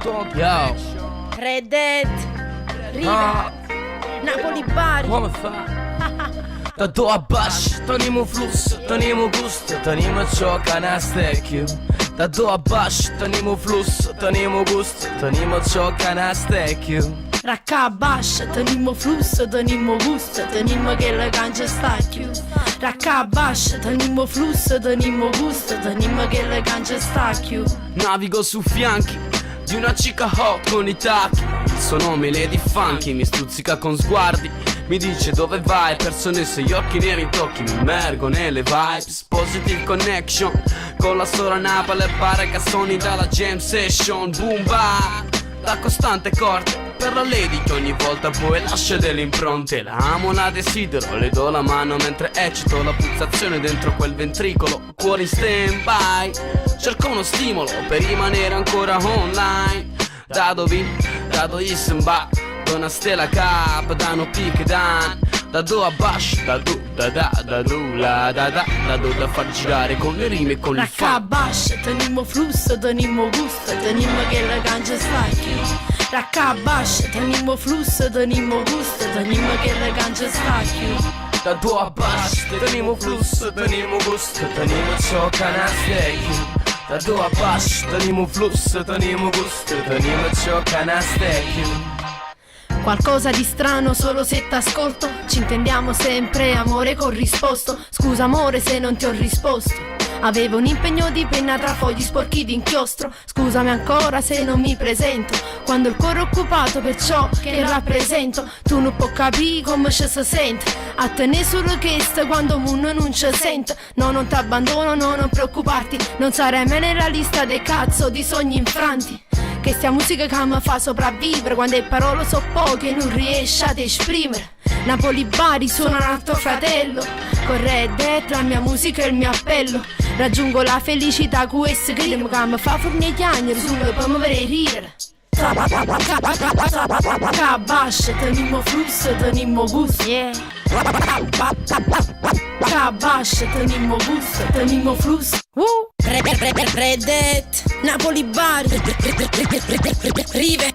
Yo, Red Dead, Riva, Napoli Bari. come fa? Da do a baš, to nimo flus, to nimo gust, to nimo čoka na stekju. Da do a baš, to nimo flus, to nimo gust, to nimo čoka na stekju. Racca bascia, tenimo flusso, tenimo gusto, tenimo che la cancia sta chiù. Racca bascia, tenimo flusso, tenimo gusto, tenimo che la cancia sta chiù. Navigo su fianchi di una chica hot con i tacchi. Il suo nome Lady Funky, mi stuzzica con sguardi. Mi dice dove vai, persone se gli occhi neri intocchi. Mi immergo nelle vibes, positive connection. Con la sola Napoli e pare cassoni dalla jam session. Boom ba, da costante corte per la lady che ogni volta poi lascia delle impronte. La amo, la desidero, le do la mano mentre eccito la pulsazione dentro quel ventricolo. Cuore in stand by, cerco uno stimolo per rimanere ancora online. Da dove Isamba, da una stella cap, da no pick dan. Da do a bash, da do, da do, la da do da far girare con le rime e con il Racca fa. bascia, tenimo flusso, tenimo gusto, tenimo che la cancia sta chiù. Racca bascia, tenimo flusso, tenimo gusto, tenimo che la cancia sta chiù. Da do a bash, tenimo flusso, tenimo gusto, tenimo čoka na stekju. Da do a bash, tenimo flusso, tenimo gusto, tenimo čoka na stekju. Qualcosa di strano solo se t'ascolto. Ci intendiamo sempre, amore corrisposto. Scusa amore se non ti ho risposto. Avevo un impegno di penna tra fogli sporchi d'inchiostro. Scusami ancora se non mi presento quando il cuore è occupato per ciò che rappresento. Tu non puoi capire come ci si sente a tenere solo questo quando uno non ci sente. No, non t'abbandono, no, non preoccuparti. Non sarai mai nella lista dei cazzo di sogni infranti. Che sta musica che mi fa sopravvivere quando le parole so poche e non riesci ad esprimere. Napoli Bari suona un altro fratello. Corre dietro la mia musica e il mio appello. Raggiungo la felicità con questo che mi fa fornire chiagnere solo per mi vedere ridere. Cabascia, tenimo flusso, tenimo gusto. Yeah. Cabascia, tenimo gusto, tenimo flusso. Red Dead, Napoli Bari, Rive.